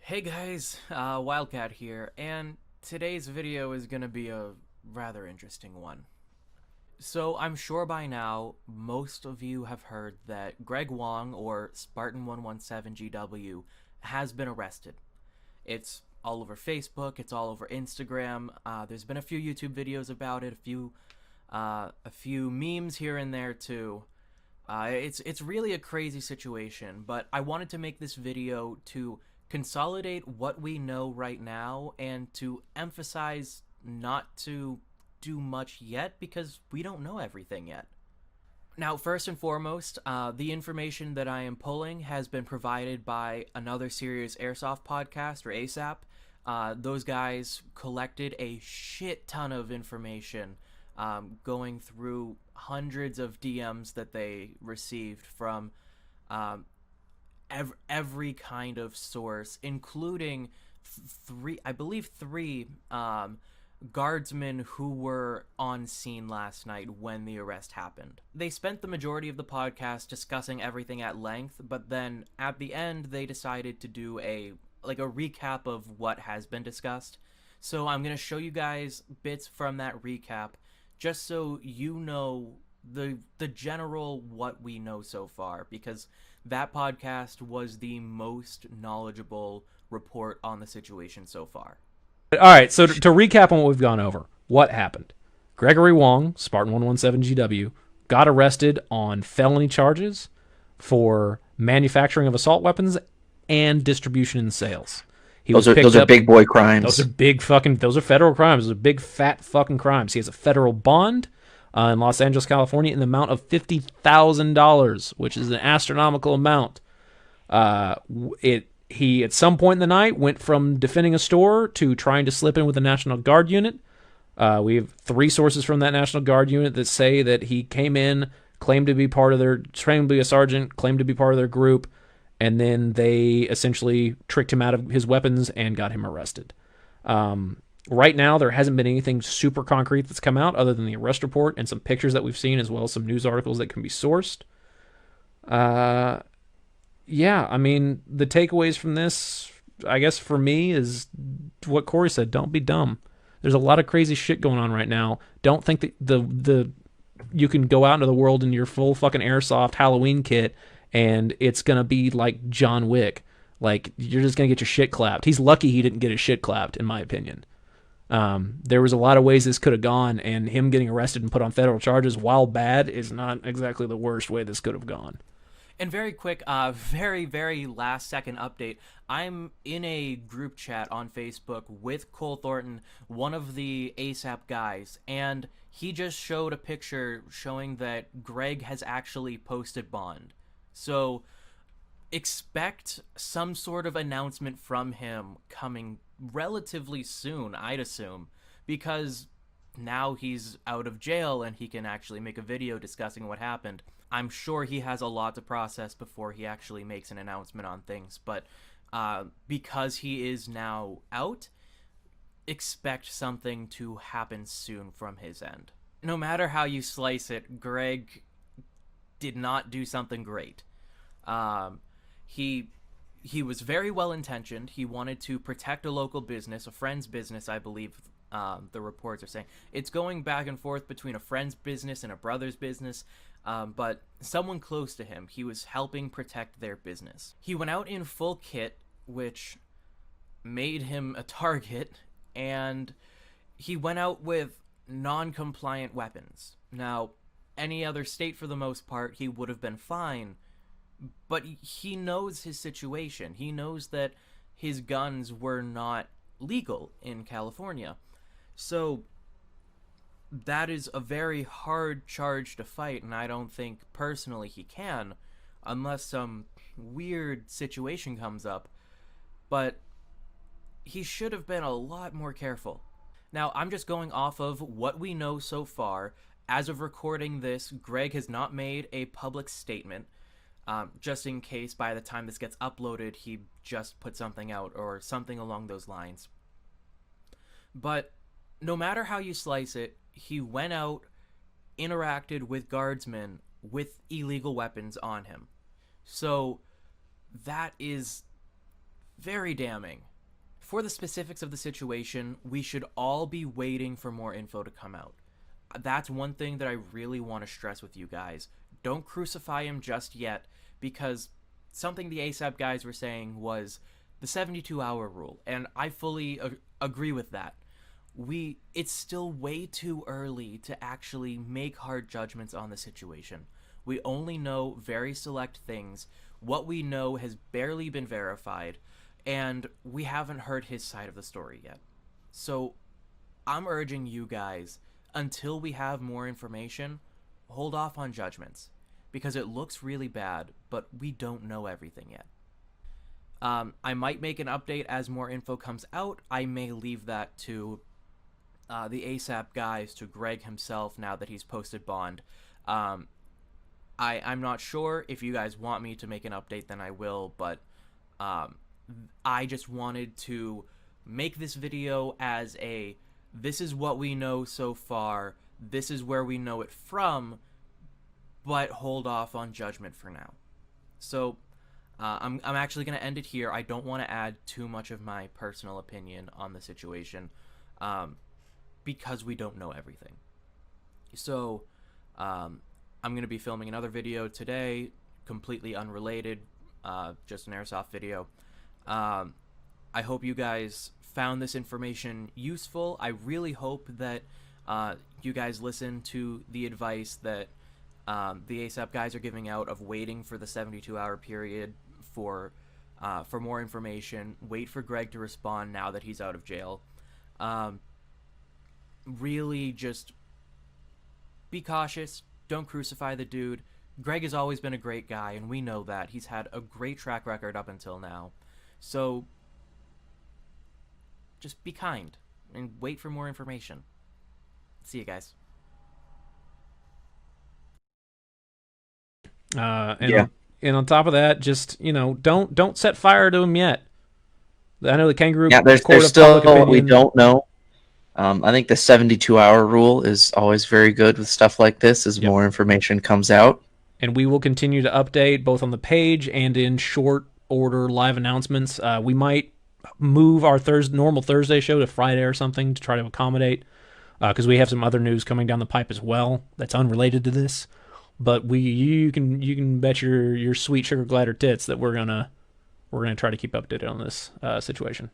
Hey guys, Wildcat here, and today's video is gonna be a rather interesting one. So, I'm sure by now most of you have heard that Greg Wong, or Spartan117GW, has been arrested. It's all over Facebook, it's all over Instagram, there's been a few YouTube videos about it, a few memes here and there too. It's really a crazy situation, but I wanted to make this video to consolidate what we know right now and to emphasize not to do much yet because we don't know everything yet. Now, first and foremost, the information that I am pulling has been provided by Another Serious Airsoft Podcast, or ASAP. Those guys collected a shit ton of information, going through hundreds of DMs that they received from every kind of source, including three guardsmen who were on scene last night when the arrest happened. They spent the majority of the podcast discussing everything at length, but then at the end they decided to do a recap of what has been discussed. So I'm going to show you guys bits from that recap just so you know the general what we know so far, because that podcast was the most knowledgeable report on the situation so far. All right, so to recap on what we've gone over, what happened? Gregory Wong, Spartan117GW, got arrested on felony charges for manufacturing of assault weapons and distribution and sales. Those are big boy crimes. Those are federal crimes. Those are big fat fucking crimes. He has a federal bond in Los Angeles, California, in the amount of $50,000, which is an astronomical amount. He, at some point in the night, went from defending a store to trying to slip in with the National Guard unit. We have three sources from that National Guard unit that say that he came in, claimed to be trained to be a sergeant, claimed to be part of their group, and then they essentially tricked him out of his weapons and got him arrested. Right now, there hasn't been anything super concrete that's come out other than the arrest report and some pictures that we've seen, as well as some news articles that can be sourced. Yeah, I mean, the takeaways from this, I guess for me, is what Corey said. Don't be dumb. There's a lot of crazy shit going on right now. Don't think that you can go out into the world in your full fucking airsoft Halloween kit and it's going to be like John Wick. Like, you're just going to get your shit clapped. He's lucky he didn't get his shit clapped, in my opinion. There was a lot of ways this could have gone, and him getting arrested and put on federal charges, while bad, is not exactly the worst way this could have gone. And very quick, very last second update. I'm in a group chat on Facebook with Cole Thornton, one of the ASAP guys, and he just showed a picture showing that Greg has actually posted bond. So expect some sort of announcement from him coming relatively soon, I'd assume, because now he's out of jail and he can actually make a video discussing what happened. I'm sure he has a lot to process before he actually makes an announcement on things, but because he is now out, expect something to happen soon from his end. No matter how you slice it, Greg did not do something great. He was very well intentioned. He wanted to protect a local business, a friend's business, I believe. The reports are saying it's going back and forth between a friend's business and a brother's business, but someone close to him, he was helping protect their business. He went out in full kit, which made him a target, and he went out with non-compliant weapons. Now, any other state, for the most part, he would have been fine, but he knows his situation. He knows that his guns were not legal in California. So that is a very hard charge to fight, and I don't think personally he can, unless some weird situation comes up. But he should have been a lot more careful. Now, I'm just going off of what we know so far. As of recording this, Greg has not made a public statement, just in case by the time this gets uploaded, he just put something out or something along those lines. But no matter how you slice it, he went out, interacted with guardsmen with illegal weapons on him. So that is Very damning. For the specifics of the situation, we should all be waiting for more info to come out. That's one thing that I really want to stress with you guys. Don't crucify him just yet, because something the ASAP guys were saying was the 72-hour rule, and I fully agree with that. It's still way too early to actually make hard judgments on the situation. We only know very select things. What we know has barely been verified, and we haven't heard his side of the story yet. So I'm urging you guys, until we have more information, hold off on judgments, because it looks really bad, but we don't know everything yet. I might make an update as more info comes out. I may leave that to the ASAP guys, to Greg himself, now that he's posted bond. I'm not sure. If you guys want me to make an update, then I will, but I just wanted to make this video as this is what we know so far, this is where we know it from, but hold off on judgment for now. So I'm actually going to end it here. I don't want to add too much of my personal opinion on the situation, because we don't know everything. So I'm going to be filming another video today, completely unrelated, just an airsoft video. I hope you guys found this information useful. I really hope that you guys listen to the advice that the ASAP guys are giving out of waiting for the 72-hour period for more information. Wait for Greg to respond now that he's out of jail. Really just be cautious. Don't crucify the dude. Greg has always been a great guy, and we know that. He's had a great track record up until now. So just be kind and wait for more information. See you guys. And on top of that, just, don't set fire to him yet. I know the kangaroo. Yeah, there's still we don't know. I think the 72-hour rule is always very good with stuff like this, as more information comes out. And we will continue to update both on the page and in short order live announcements. We might move our normal Thursday show to Friday or something to try to accommodate, because we have some other news coming down the pipe as well that's unrelated to this. But you can bet your sweet sugar glider tits that we're gonna try to keep updated on this situation.